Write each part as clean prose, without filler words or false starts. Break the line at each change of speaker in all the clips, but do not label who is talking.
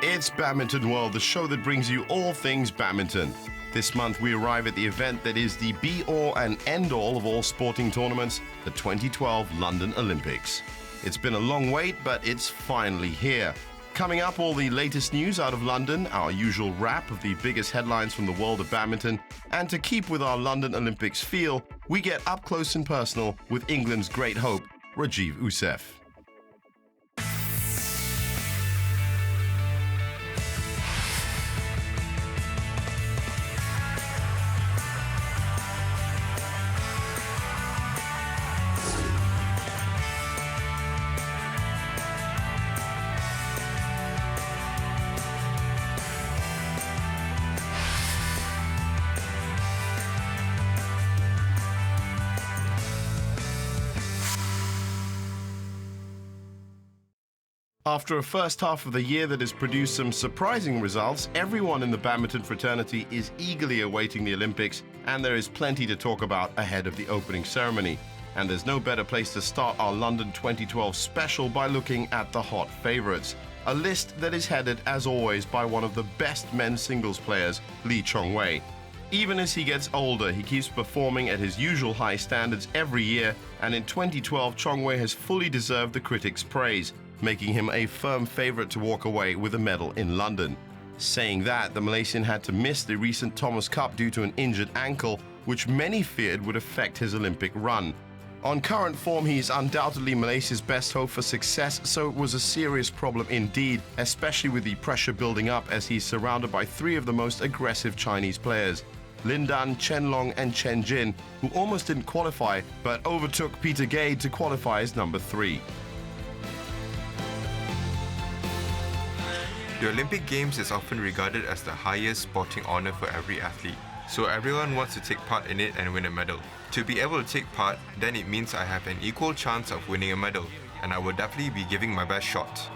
It's Badminton World, the show that brings you all things badminton. This month we arrive at the event that is the be-all and end-all of all sporting tournaments, the 2012 London Olympics. It's been a long wait, but it's finally here. Coming up, all the latest news out of London, our usual wrap of the biggest headlines from the world of badminton, and to keep with our London Olympics feel, we get up close and personal with England's great hope, Rajiv Ouseph. After a first half of the year that has produced some surprising results, everyone in the badminton fraternity is eagerly awaiting the Olympics, and there is plenty to talk about ahead of the opening ceremony. And there's no better place to start our London 2012 special by looking at the hot favourites. A list that is headed, as always, by one of the best men's singles players, Lee Chong-wei. Even as he gets older, he keeps performing at his usual high standards every year, and in 2012, Chong-wei has fully deserved the critics' praise, making him a firm favourite to walk away with a medal in London. Saying that, the Malaysian had to miss the recent Thomas Cup due to an injured ankle, which many feared would affect his Olympic run. On current form, he is undoubtedly Malaysia's best hope for success, so it was a serious problem indeed, especially with the pressure building up as he's surrounded by three of the most aggressive Chinese players, Lin Dan, Chen Long and Chen Jin, who almost didn't qualify, but overtook Peter Gade to qualify as number 3.
The Olympic Games is often regarded as the highest sporting honour for every athlete, so everyone wants to take part in it and win a medal. To be able to take part, then it means I have an equal chance of winning a medal, and I will definitely be giving my best shot.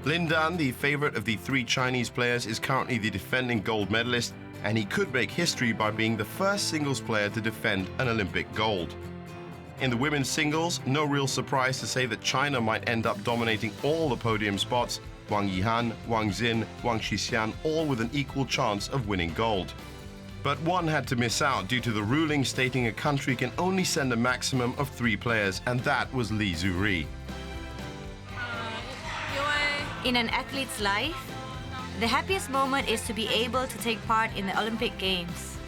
Lin Dan, the favourite of the 3 Chinese players, is currently the defending gold medalist, and he could make history by being the first singles player to defend an Olympic gold. In the women's singles, no real surprise to say that China might end up dominating all the podium spots, Wang Yihan, Wang Xin, Wang Xixian, all with an equal chance of winning gold. But one had to miss out due to the ruling stating a country can only send a maximum of 3 players, and that was Li Zuri.
In an athlete's life, the happiest moment is to be able to take part in the Olympic Games.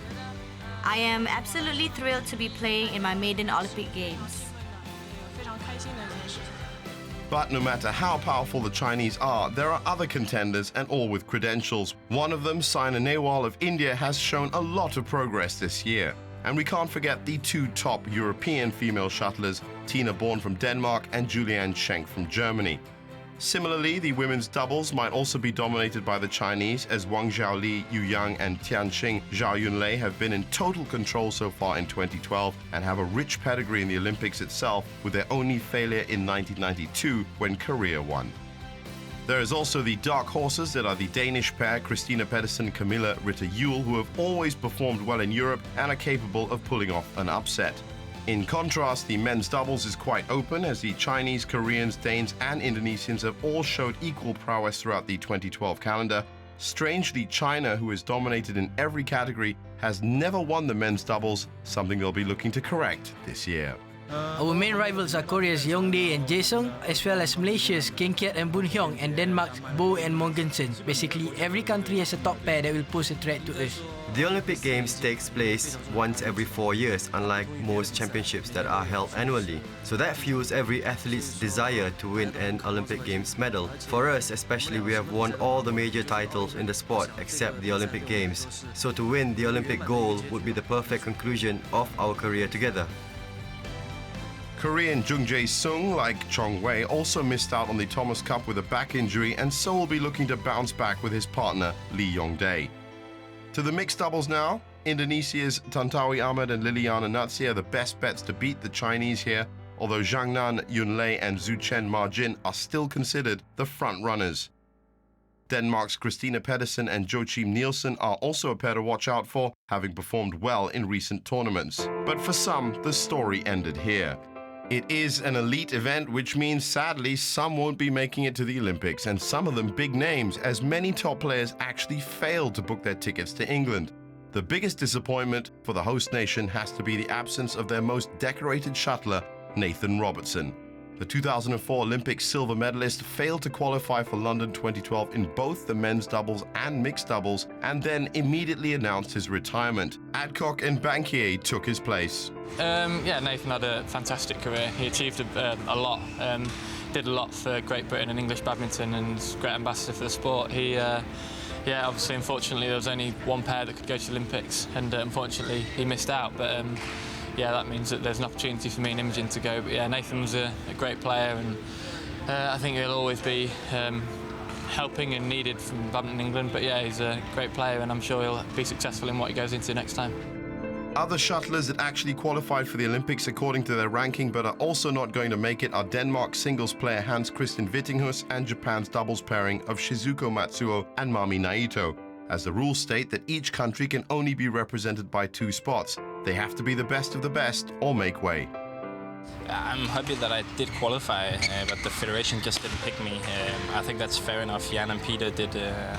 I am absolutely thrilled to be playing in my maiden Olympic Games.
But no matter how powerful the Chinese are, there are other contenders and all with credentials. One of them, Saina Nehwal of India, has shown a lot of progress this year. And we can't forget the 2 top European female shuttlers, Tina Born from Denmark and Julianne Schenk from Germany. Similarly, the women's doubles might also be dominated by the Chinese, as Wang Zhaoli, Yu Yang and Tianqing Zhao Yunlei have been in total control so far in 2012 and have a rich pedigree in the Olympics itself, with their only failure in 1992 when Korea won. There is also the dark horses that are the Danish pair Christina Pedersen and Camilla Ritter-Juhl, who have always performed well in Europe and are capable of pulling off an upset. In contrast, the men's doubles is quite open, as the Chinese, Koreans, Danes and Indonesians have all showed equal prowess throughout the 2012 calendar. Strangely, China, who is dominated in every category, has never won the men's doubles, something they'll be looking to correct this year.
Our main rivals are Korea's Yeongdae and Jae-sung, as well as Malaysia's King Kiat and Boon Hyung, and Denmark's Bo and Mogensen. Basically, every country has a top pair that will pose a threat to us.
The Olympic Games takes place once every 4 years, unlike most championships that are held annually. So that fuels every athlete's desire to win an Olympic Games medal. For us especially, we have won all the major titles in the sport except the Olympic Games. So to win the Olympic gold would be the perfect conclusion of our career together.
Korean Jung Jae-sung, like Chong-wei, also missed out on the Thomas Cup with a back injury, and so will be looking to bounce back with his partner, Lee Yong-dae. To the mixed doubles now. Indonesia's Tantowi Ahmad and Liliana Natsir are the best bets to beat the Chinese here, although Zhang Nan, Yun Lei and Zhu Chen Ma Jin are still considered the front runners. Denmark's Christina Pedersen and Joachim Nielsen are also a pair to watch out for, having performed well in recent tournaments. But for some, the story ended here. It is an elite event, which means sadly some won't be making it to the Olympics, and some of them big names, as many top players actually failed to book their tickets to England. The biggest disappointment for the host nation has to be the absence of their most decorated shuttler, Nathan Robertson. The 2004 Olympic silver medalist failed to qualify for London 2012 in both the men's doubles and mixed doubles, and then immediately announced his retirement. Adcock and Bankier took his place.
Nathan had a fantastic career. He achieved a lot, did a lot for Great Britain and English badminton, and was a great ambassador for the sport. Obviously, unfortunately, there was only one pair that could go to the Olympics, and unfortunately, he missed out. But that means that there's an opportunity for me and Imogen to go. But Nathan was a great player, and I think he'll always be helping and needed from Badminton England. But he's a great player, and I'm sure he'll be successful in what he goes into next time.
Other shuttlers that actually qualified for the Olympics according to their ranking but are also not going to make it are Denmark's singles player Hans-Kristian Vittinghus and Japan's doubles pairing of Shizuko Matsuo and Mami Naito, as the rules state that each country can only be represented by 2 spots. They have to be the best of the best or make way.
I'm happy that I did qualify, but the federation just didn't pick me. I think that's fair enough. Jan and Peter did a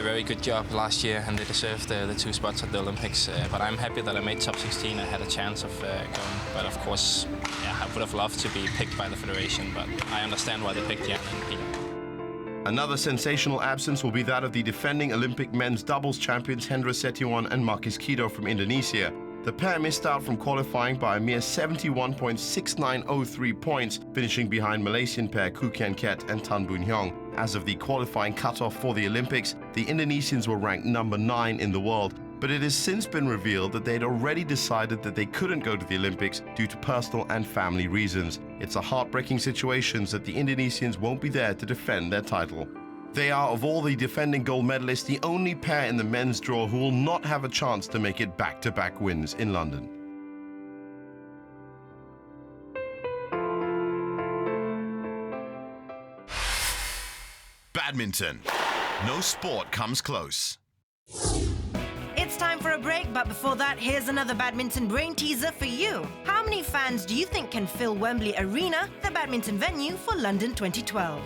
very good job last year, and they deserved the 2 spots at the Olympics. But I'm happy that I made top 16. I had a chance of going. But of course, I would have loved to be picked by the federation, but I understand why they picked Jan and Peter.
Another sensational absence will be that of the defending Olympic men's doubles champions Hendra Setiawan and Marcus Kido from Indonesia. The pair missed out from qualifying by a mere 71.6903 points, finishing behind Malaysian pair Koo Kian Ket and Tan Boon Hyung. As of the qualifying cutoff for the Olympics, the Indonesians were ranked number 9 in the world, but it has since been revealed that they'd already decided that they couldn't go to the Olympics due to personal and family reasons. It's a heartbreaking situation that the Indonesians won't be there to defend their title. They are, of all the defending gold medalists, the only pair in the men's draw who will not have a chance to make it back-to-back wins in London.
Badminton. No sport comes close.
It's time for a break, but before that, here's another badminton brain teaser for you. How many fans do you think can fill Wembley Arena, the badminton venue for London 2012?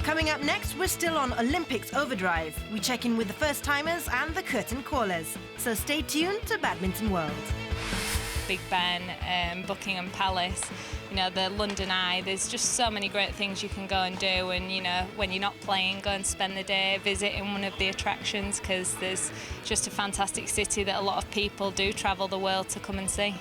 Coming up next, we're still on Olympics Overdrive. We check in with the first-timers and the curtain callers. So stay tuned to Badminton World.
Big Ben, Buckingham Palace, the London Eye. There's just so many great things you can go and do, and when you're not playing, go and spend the day visiting one of the attractions, because there's just a fantastic city that a lot of people do travel the world to come and see.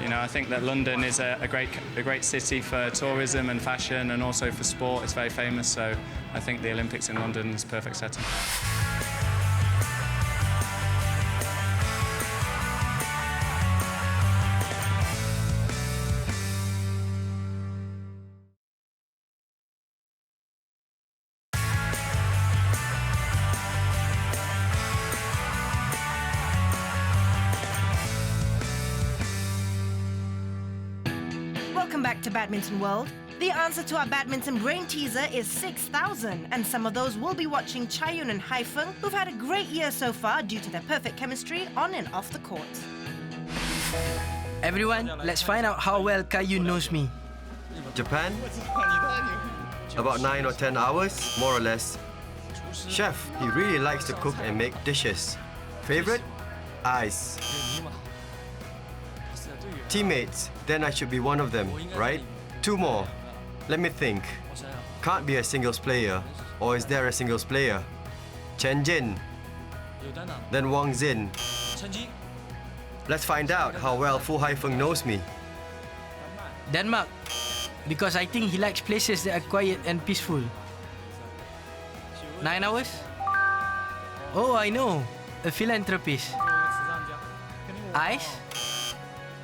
I think that London is a great city for tourism and fashion, and also for sport. It's very famous, so I think the Olympics in London is a perfect setting.
Welcome back to Badminton World. The answer to our badminton brain teaser is 6,000, and some of those will be watching Chaiyun and Haifeng, who've had a great year so far due to their perfect chemistry on and off the court.
Everyone, let's find out how well Kaiyun knows me.
Japan? About 9 or 10 hours, more or less. Chef, he really likes to cook and make dishes. Favorite? Ice. Teammates, then I should be one of them, right? 2 more. Let me think. Can't be a singles player. Or is there a singles player? Chen Jin. Then Wang Xin. Let's find out how well Fu Haifeng knows me.
Denmark, because I think he likes places that are quiet and peaceful. 9 hours? Oh, I know. A philanthropist. Ice?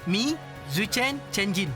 Me, Zuchen, Chen Jin.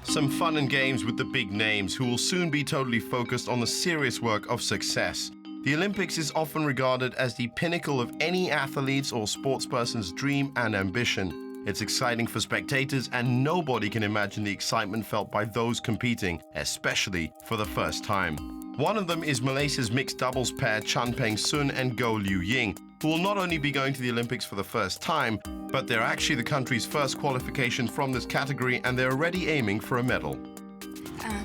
Some fun and games with the big names who will soon be totally focused on the serious work of success. The Olympics is often regarded as the pinnacle of any athlete's or sportsperson's dream and ambition. It's exciting for spectators, and nobody can imagine the excitement felt by those competing, especially for the first time. One of them is Malaysia's mixed doubles pair Chan Peng Sun and Goh Liu Ying. who will not only be going to the Olympics for the first time, but they're actually the country's first qualification from this category and they're already aiming for a medal.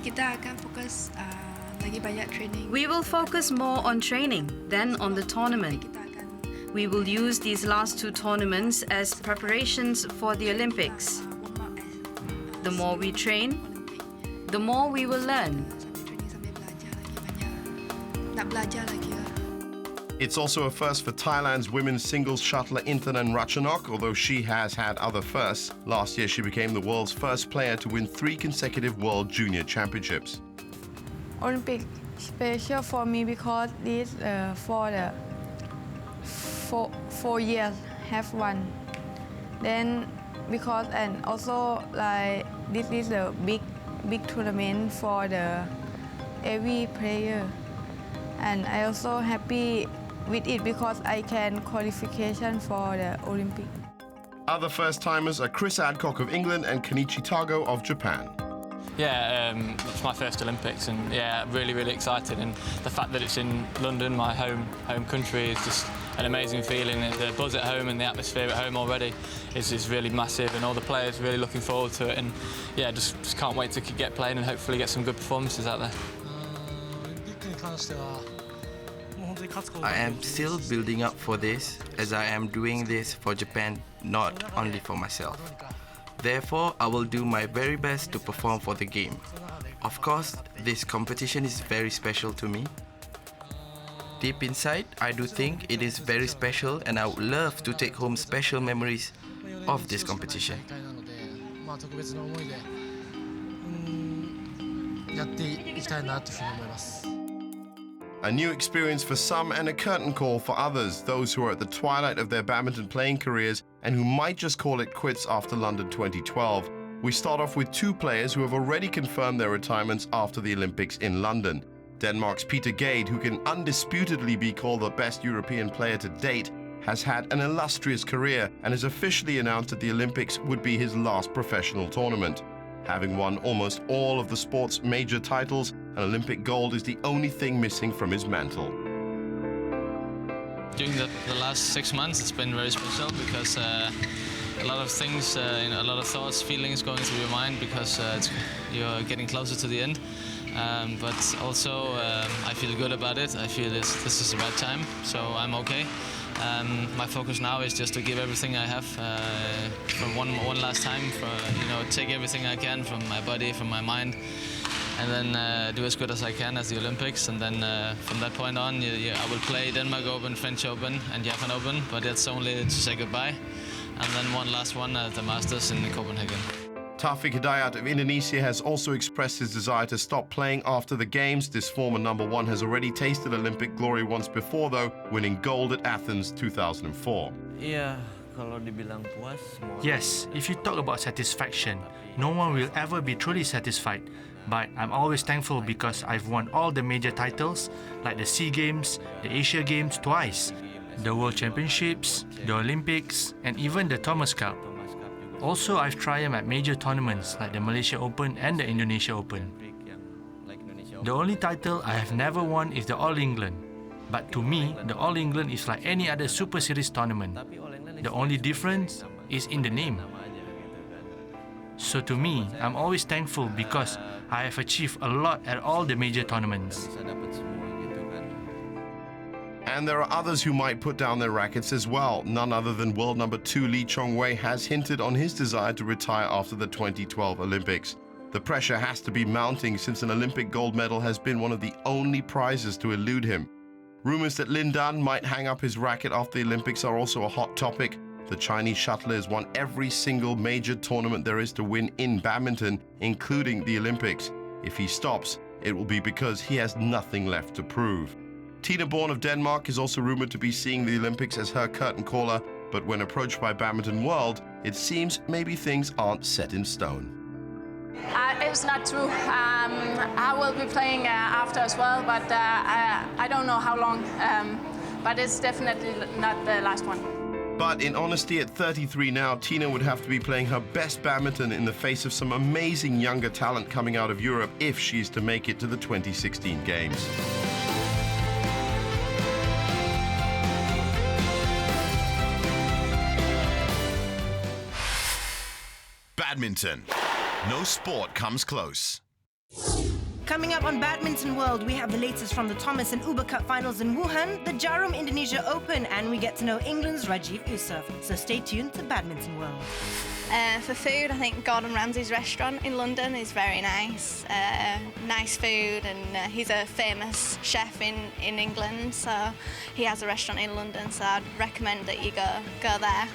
Kita akan fokus lagi banyak training.
We will focus more on training than on the tournament. We will use these last two tournaments as preparations for the Olympics. The more we train, the more we will learn.
Nak belajar lagi lah.
It's also a first for Thailand's women's singles shuttler Intanan Ratchanok, although she has had other firsts. Last year, she became the world's first player to win 3 consecutive World Junior Championships.
Olympic special for me because this for the 4 years have won. Then because and also like this is a big tournament for the every player, and I also happy with it because I can qualification for the Olympic.
Other first-timers are Chris Adcock of England and Kenichi Tago of Japan.
Yeah, it's my first Olympics, and yeah, really excited. And the fact that it's in London, my home country, is just an amazing feeling. The buzz at home and the atmosphere at home already is really massive, and all the players really looking forward to it. And yeah, just can't wait to get playing and hopefully get some good performances out there.
I am still building up for this, as I am doing this for Japan, not only for myself. Therefore, I will do my very best to perform for the game. Of course, this competition is very special to me. Deep inside, I do think it is very special, and I would love to take home special memories of this competition.
A new experience for some and a curtain call for others, those who are at the twilight of their badminton playing careers and who might just call it quits after London 2012. We start off with 2 players who have already confirmed their retirements after the Olympics in London. Denmark's Peter Gade, who can undisputedly be called the best European player to date, has had an illustrious career and has officially announced that the Olympics would be his last professional tournament. Having won almost all of the sport's major titles, an Olympic gold is the only thing missing from his mantle.
During the last 6 months, it's been very special because a lot of things, a lot of thoughts, feelings going through your mind because you're getting closer to the end. But also, I feel good about it. I feel this is the right time, so I'm okay. My focus now is just to give everything I have from one last time. Take everything I can from my body, from my mind, and then do as good as I can at the Olympics. And then from that point on, I will play Denmark Open, French Open, and Japan Open. But that's only to say goodbye. And then one last one at the Masters in Copenhagen.
Taufik Hidayat of Indonesia has also expressed his desire to stop playing after the Games. This former #1 has already tasted Olympic glory once before, though, winning gold at Athens 2004.
Yes, if you talk about satisfaction, no one will ever be truly satisfied. But I'm always thankful because I've won all the major titles, like the SEA Games, the Asia Games twice, the World Championships, the Olympics, and even the Thomas Cup. Also, I've triumphed at major tournaments like the Malaysia Open and the Indonesia Open. The only title I have never won is the All England. But to me, the All England is like any other Super Series tournament. The only difference is in the name. So to me, I'm always thankful because I have achieved a lot at all the major tournaments.
And there are others who might put down their rackets as well. None other than world #2 Lee Chong-wei has hinted on his desire to retire after the 2012 Olympics. The pressure has to be mounting since an Olympic gold medal has been one of the only prizes to elude him. Rumors that Lin Dan might hang up his racket after the Olympics are also a hot topic. The Chinese shuttler has won every single major tournament there is to win in badminton, including the Olympics. If he stops, it will be because he has nothing left to prove. Tina Born of Denmark is also rumored to be seeing the Olympics as her curtain caller, but when approached by Badminton World, it seems maybe things aren't set in stone.
It's not true. I will be playing after as well, but I don't know how long. But it's definitely not the last one.
But in honesty, at 33 now, Tina would have to be playing her best badminton in the face of some amazing younger talent coming out of Europe if she's to make it to the 2016 Games.
Badminton. No sport comes close.
Coming up on Badminton World, we have the latest from the Thomas and Uber Cup finals in Wuhan, the Jarum Indonesia Open, and we get to know England's Rajiv Ouseph. So stay tuned to Badminton World.
For food, I think Gordon Ramsay's restaurant in London is very nice. Nice food, and he's a famous chef in England, so he has a restaurant in London, so I'd recommend that you go there.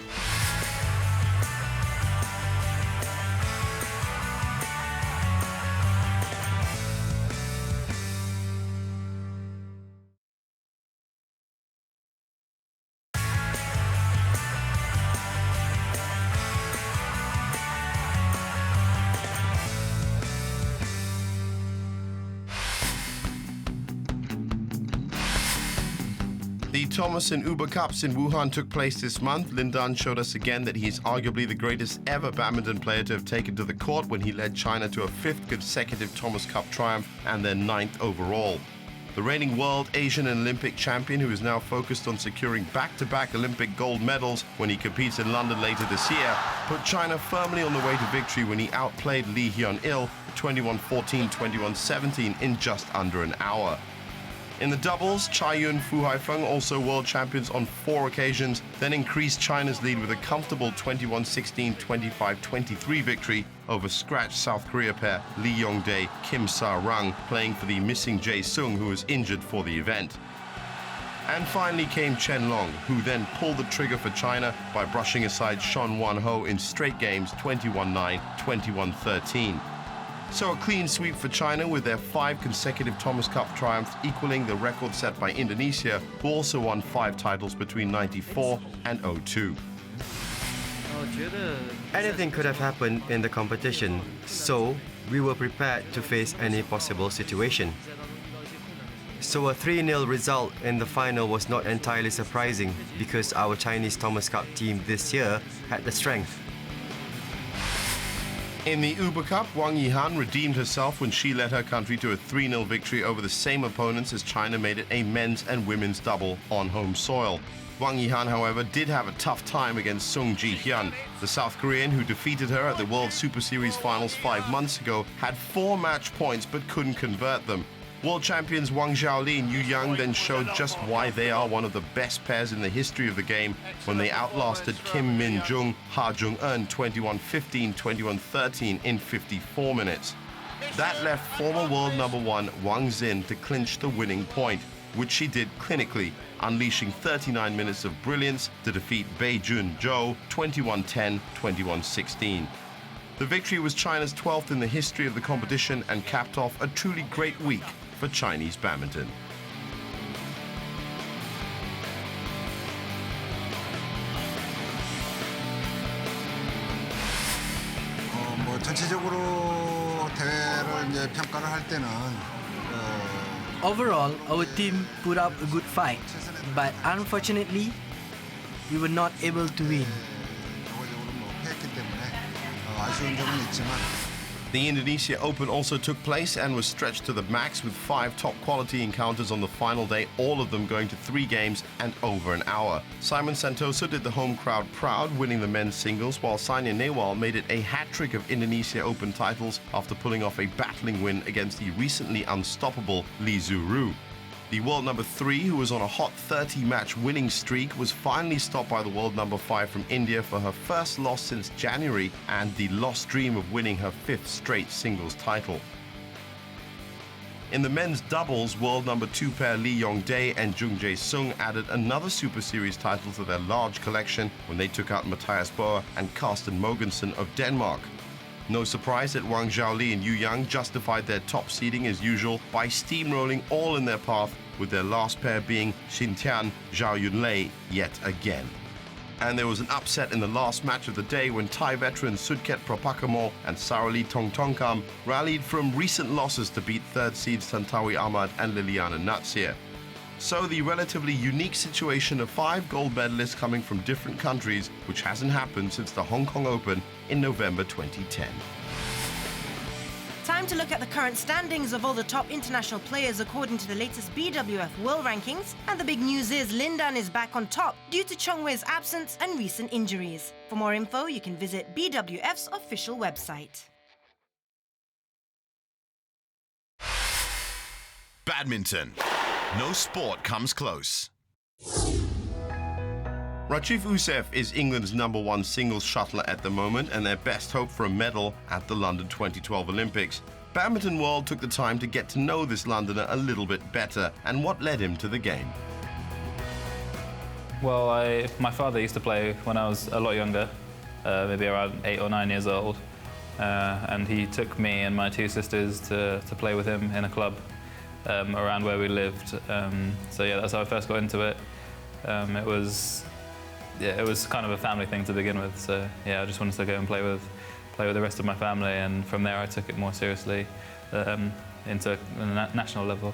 The Thomas and Uber Cups in Wuhan took place this month. Lin Dan showed us again that he's arguably the greatest ever badminton player to have taken to the court when he led China to a 5th consecutive Thomas Cup triumph and their 9th overall. The reigning world, Asian and Olympic champion, who is now focused on securing back-to-back Olympic gold medals when he competes in London later this year, put China firmly on the way to victory when he outplayed Lee Hyun-il 21-14, 21-17 in just under an hour. In the doubles, Chai Yun Fu Haifeng, also world champions on 4 occasions, then increased China's lead with a comfortable 21-16, 25-23 victory over scratched South Korea pair Lee Yong-dae, Kim Sa-rang, playing for the missing Jae Sung, who was injured for the event. And finally came Chen Long, who then pulled the trigger for China by brushing aside Sean Wan-ho in straight games 21-9, 21-13. So a clean sweep for China with their 5 consecutive Thomas Cup triumphs, equaling the record set by Indonesia, who also won 5 titles between 94 and 02.
Anything could have happened in the competition, so we were prepared to face any possible situation. So a 3-0 result in the final was not entirely surprising because our Chinese Thomas Cup team this year had the strength.
In the Uber Cup, Wang Yihan redeemed herself when she led her country to a 3-0 victory over the same opponents as China made it a men's and women's double on home soil. Wang Yihan, however, did have a tough time against Sung Ji-hyun. The South Korean, who defeated her at the World Superseries finals 5 months ago, had 4 match points but couldn't convert them. World champions Wang Zhaoli and Yu Yang then showed just why they are one of the best pairs in the history of the game when they outlasted Kim Min-jung, Ha Jung-eun 21-15, 21-13 in 54 minutes. That left former world number 1 Wang Xin to clinch the winning point, which she did clinically, unleashing 39 minutes of brilliance to defeat Bei Jun Zhou 21-10, 21-16. The victory was China's 12th in the history of the competition and capped off a truly great week for Chinese badminton.
전체적으로 대회를 이제 평가를 할 때는
Overall, our team put up a good fight, but unfortunately, we were not able to win.
아쉬운 점은 있지만
The Indonesia Open also took place and was stretched to the max with 5 top-quality encounters on the final day, all of them going to 3 games and over an hour. Simon Santoso did the home crowd proud, winning the men's singles, while Sainya Nehwal made it a hat-trick of Indonesia Open titles after pulling off a battling win against the recently unstoppable Lee Zuru. The world number 3, who was on a hot 30-match winning streak, was finally stopped by the world number 5 from India for her first loss since January and the lost dream of winning her 5th straight singles title. In the men's doubles, world number 2 pair Lee Yong-dae and Jung Jae Sung added another Super Series title to their large collection when they took out Matthias Boer and Carsten Mogensen of Denmark. No surprise that Wang Zhaoli and Yu Yang justified their top seeding as usual by steamrolling all in their path, with their last pair being Xin Tian, Zhao Yunlei yet again. And there was an upset in the last match of the day when Thai veterans Sudket Propakamo and Sarali Tongtongkam rallied from recent losses to beat third seeds Tantawi Ahmad and Liliana Natsir. So the relatively unique situation of 5 gold medalists coming from different countries, which hasn't happened since the Hong Kong Open in November 2010.
Time to look at the current standings of all the top international players according to the latest BWF World Rankings. And the big news is Lindan is back on top due to Chong Wei's absence and recent injuries. For more info, you can visit BWF's official website.
Badminton. No sport comes close.
Rajiv Ouseph is England's #1 singles shuttler at the moment and their best hope for a medal at the London 2012 Olympics. Badminton World took the time to get to know this Londoner a little bit better and what led him to the game.
Well, my father used to play when I was a lot younger, maybe around 8 or 9 years old, and he took me and my 2 sisters to play with him in a club around where we lived. So yeah, that's how I first got into it. It was kind of a family thing to begin with. So yeah, I just wanted to go and play with the rest of my family, and from there I took it more seriously into the national level.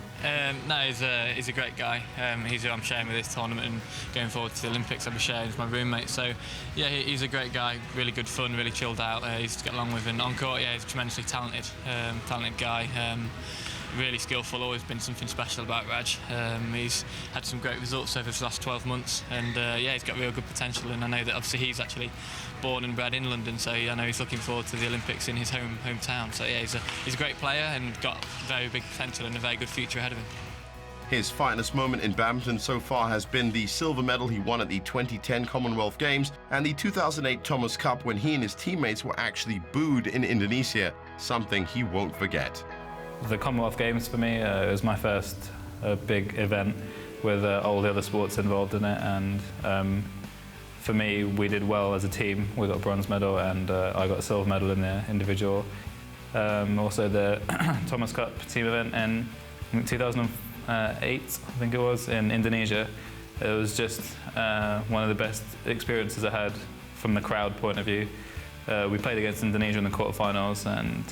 No, he's a great guy. He's who I'm sharing with this tournament, and going forward to the Olympics I'll be sharing with my roommate. So yeah, he's a great guy, really good fun, really chilled out, easy to get along with, and on court, yeah, he's a tremendously talented guy. Really skillful, always been something special about Raj. He's had some great results over the last 12 months, and yeah, he's got real good potential, and I know that obviously he's actually born and bred in London, so I know he's looking forward to the Olympics in his hometown. So yeah, he's a great player and got very big potential and a very good future ahead of him.
His finest moment in badminton so far has been the silver medal he won at the 2010 Commonwealth Games and the 2008 Thomas Cup, when he and his teammates were actually booed in Indonesia, something he won't forget.
The Commonwealth Games for me, it was my first big event with all the other sports involved in it, and for me, we did well as a team. We got a bronze medal, and I got a silver medal in the individual. Also the Thomas Cup team event in 2008, I think it was, in Indonesia. It was just one of the best experiences I had from the crowd point of view. We played against Indonesia in the quarterfinals, and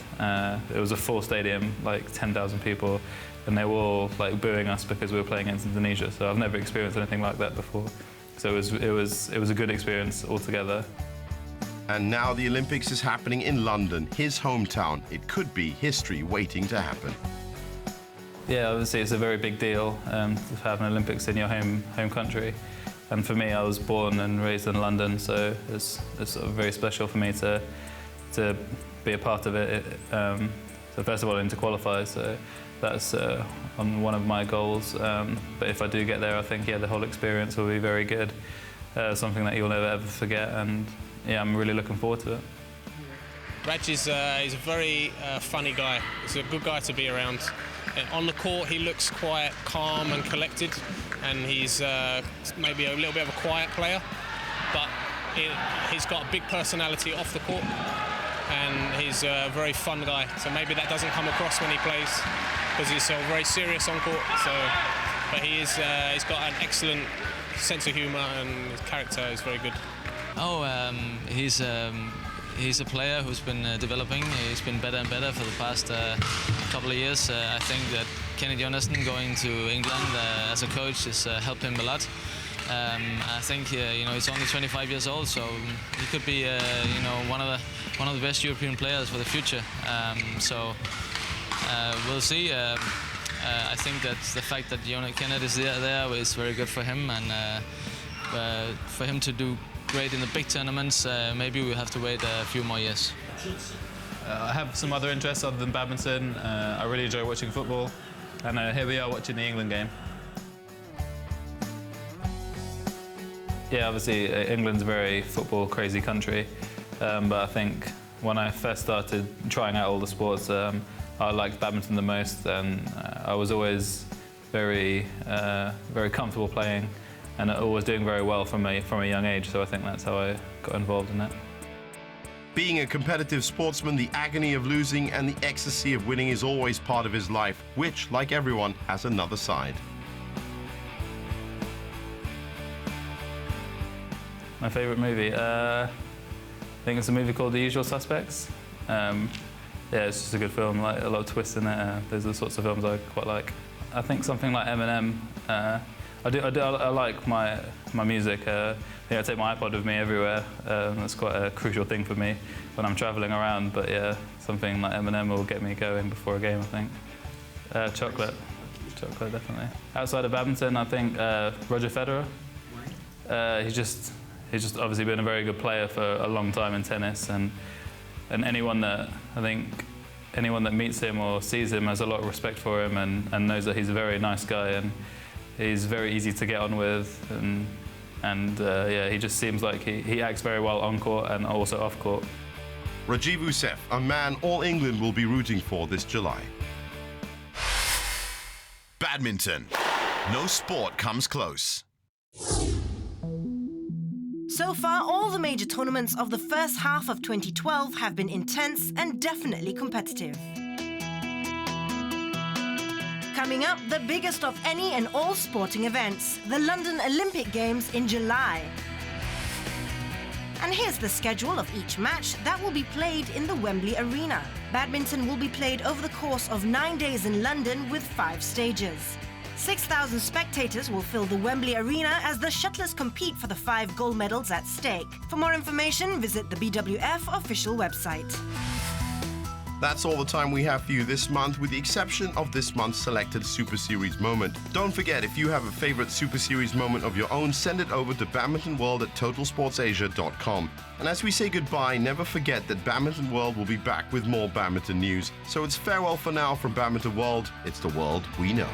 it was a full stadium, like 10,000 people, and they were all like booing us because we were playing against Indonesia. So I've never experienced anything like that before. So it was a good experience altogether.
And now the Olympics is happening in London, his hometown. It could be history waiting to happen.
Yeah, obviously it's a very big deal to have an Olympics in your home country. And for me, I was born and raised in London, so it's sort of very special for me to be a part of it. So first of all, to qualify, so that's on one of my goals. But if I do get there, I think the whole experience will be very good. Something that you'll never ever forget, and yeah, I'm really looking forward to it.
Raj is a very funny guy. He's a good guy to be around. On the court, he looks quite calm and collected, and he's maybe a little bit of a quiet player, but he's got a big personality off the court, and he's a very fun guy. So maybe that doesn't come across when he plays, because he's so very serious on court. But he's got an excellent sense of humour, and his character is very good.
He's a player who's been developing. He's been better and better for the past couple of years. I think that Kenneth Jonathan going to England as a coach has helped him a lot. I think he's only 25 years old, so he could be one of the best European players for the future. We'll see. I think that the fact that Kenneth is there is very good for him, and for him to do great in the big tournaments, maybe we'll have to wait a few more years.
I have some other interests other than badminton. I really enjoy watching football, and here we are watching the England game. Yeah, obviously England's a very football crazy country, but I think when I first started trying out all the sports, I liked badminton the most, and I was always very comfortable playing, and always doing very well from a young age, so I think that's how I got involved in it.
Being a competitive sportsman, the agony of losing and the ecstasy of winning is always part of his life, which, like everyone, has another side.
My favourite movie? I think it's a movie called The Usual Suspects. Yeah, it's just a good film, like a lot of twists in it. Those are the sorts of films I quite like. I think something like Eminem. I like my music. I take my iPod with me everywhere. That's quite a crucial thing for me when I'm traveling around. But yeah, something like Eminem will get me going before a game, I think. Chocolate, definitely. Outside of badminton, I think Roger Federer. He's just obviously been a very good player for a long time in tennis, and anyone that meets him or sees him has a lot of respect for him and knows that he's a very nice guy and he's very easy to get on with, and yeah, he just seems like he acts very well on court and also off court.
Rajiv Ouseph, a man all England will be rooting for this July.
Badminton. No sport comes close.
So far, all the major tournaments of the first half of 2012 have been intense and definitely competitive. Coming up, the biggest of any and all sporting events, the London Olympic Games in July. And here's the schedule of each match that will be played in the Wembley Arena. Badminton will be played over the course of 9 days in London with 5 stages. 6,000 spectators will fill the Wembley Arena as the shuttlers compete for the 5 gold medals at stake. For more information, visit the BWF official website.
That's all the time we have for you this month, with the exception of this month's selected Super Series moment. Don't forget, if you have a favorite Super Series moment of your own, send it over to badmintonworld@totalsportsasia.com. And as we say goodbye, never forget that Badminton World will be back with more badminton news. So it's farewell for now from Badminton World. It's the world we know.